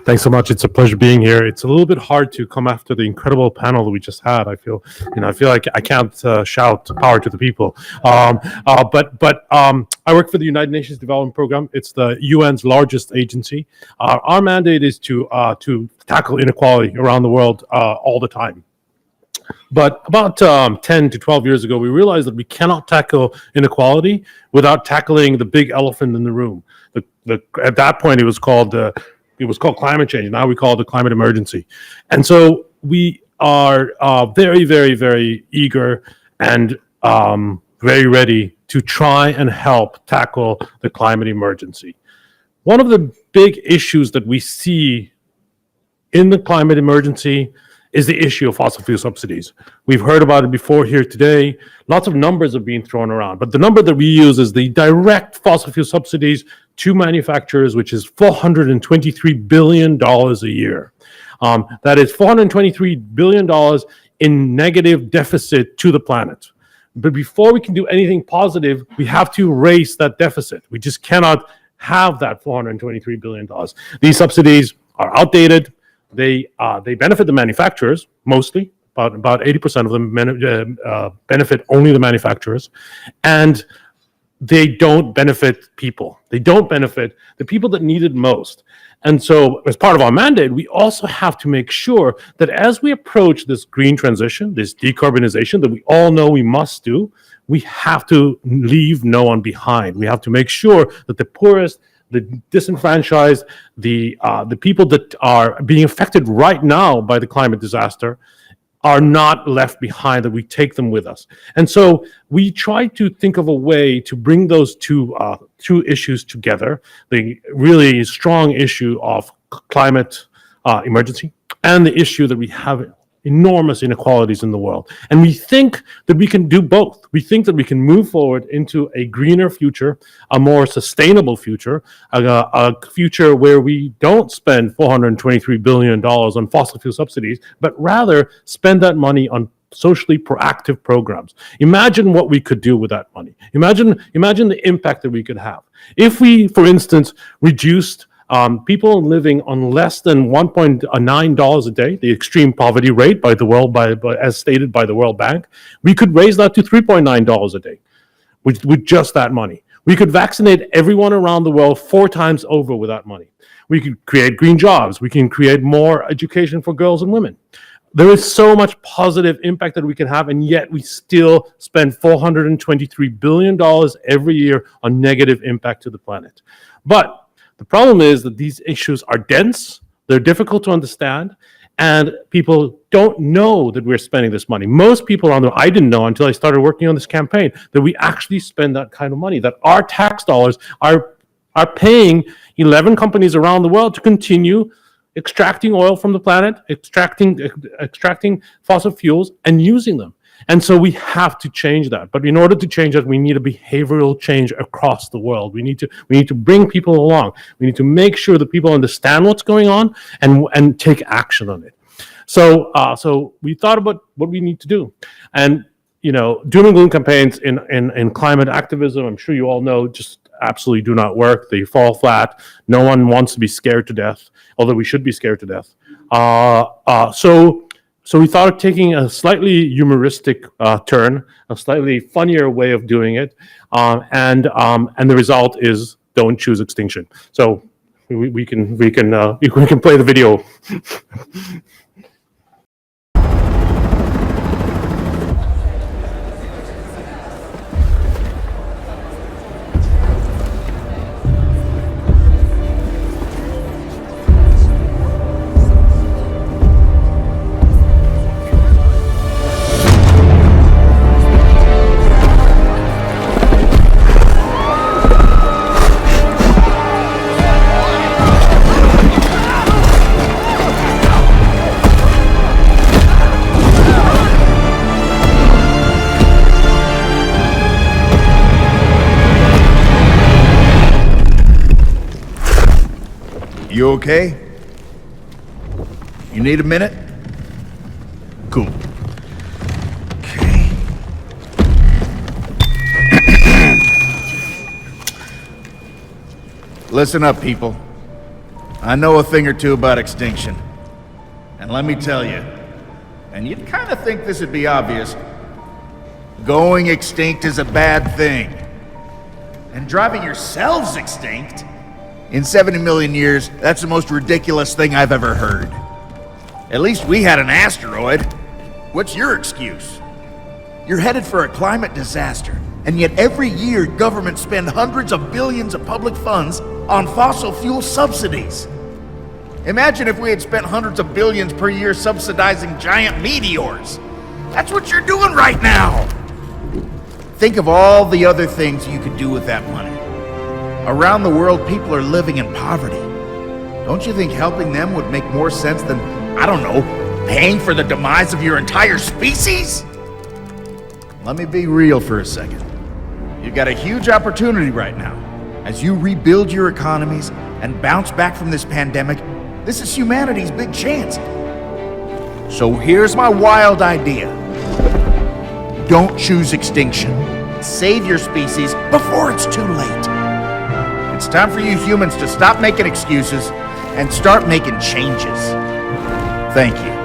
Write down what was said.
Thanks so much. It's a pleasure being here. It's a little bit hard to come after the incredible panel that we just had. I feel like I can't shout power to the people. I work for the United Nations Development Program. It's the UN's largest agency. Our mandate is to tackle inequality around the world all the time. But about 10 to 12 years ago, we realized that we cannot tackle inequality without tackling the big elephant in the room. At that point, it was called climate change. Now we call it the climate emergency. And so we are very, very, very eager and very ready to try and help tackle the climate emergency. One of the big issues that we see in the climate emergency is the issue of fossil fuel subsidies. We've heard about it before here today. Lots of numbers are being thrown around, but the number that we use is the direct fossil fuel subsidies to manufacturers, which is $423 billion a year. That is $423 billion in negative deficit to the planet. But before we can do anything positive, we have to raise that deficit. We just cannot have that $423 billion. These subsidies are outdated. They benefit the manufacturers mostly. About 80% of them benefit only the manufacturers, and they don't benefit people. They don't benefit the people that need it most. And so, as part of our mandate, we also have to make sure that as we approach this green transition, this decarbonization that we all know we must do, we have to leave no one behind. We have to make sure that the poorest, the disenfranchised, the people that are being affected right now by the climate disaster are not left behind, that we take them with us. And so we try to think of a way to bring those two issues together, the really strong issue of climate emergency and the issue that we have enormous inequalities in the world. And we think that we can do both. We think that we can move forward into a greener future, a more sustainable future, a future where we don't spend $423 billion on fossil fuel subsidies, but rather spend that money on socially proactive programs. Imagine what we could do with that money. Imagine the impact that we could have. If we, for instance, reduced people living on less than $1.9 a day, the extreme poverty rate as stated by the World Bank, we could raise that to $3.9 a day with just that money. We could vaccinate everyone around the world 4 times over with that money. We could create green jobs. We can create more education for girls and women. There is so much positive impact that we can have, and yet we still spend $423 billion every year on negative impact to the planet. But the problem is that these issues are dense, they're difficult to understand, and people don't know that we're spending this money. Most people I didn't know until I started working on this campaign, that we actually spend that kind of money, that our tax dollars are paying 11 companies around the world to continue extracting oil from the planet, extracting fossil fuels and using them. And so we have to change that. But in order to change that, we need a behavioral change across the world. We need to bring people along. We need to make sure that people understand what's going on and take action on it. So we thought about what we need to do. And doom and gloom campaigns in climate activism, I'm sure you all know, just absolutely do not work. They fall flat. No one wants to be scared to death, although we should be scared to death. So we thought of taking a slightly humoristic turn, a slightly funnier way of doing it, and the result is don't choose extinction. So we can play the video. You okay? You need a minute? Cool. Okay. Listen up, people. I know a thing or two about extinction. And let me tell you, and you'd kind of think this would be obvious, going extinct is a bad thing. And driving yourselves extinct? In 70 million years, that's the most ridiculous thing I've ever heard. At least we had an asteroid. What's your excuse? You're headed for a climate disaster, and yet every year governments spend hundreds of billions of public funds on fossil fuel subsidies. Imagine if we had spent hundreds of billions per year subsidizing giant meteors. That's what you're doing right now. Think of all the other things you could do with that money. Around the world, people are living in poverty. Don't you think helping them would make more sense than, I don't know, paying for the demise of your entire species? Let me be real for a second. You've got a huge opportunity right now. As you rebuild your economies and bounce back from this pandemic, this is humanity's big chance. So here's my wild idea. Don't choose extinction. Save your species before it's too late. It's time for you humans to stop making excuses and start making changes. Thank you.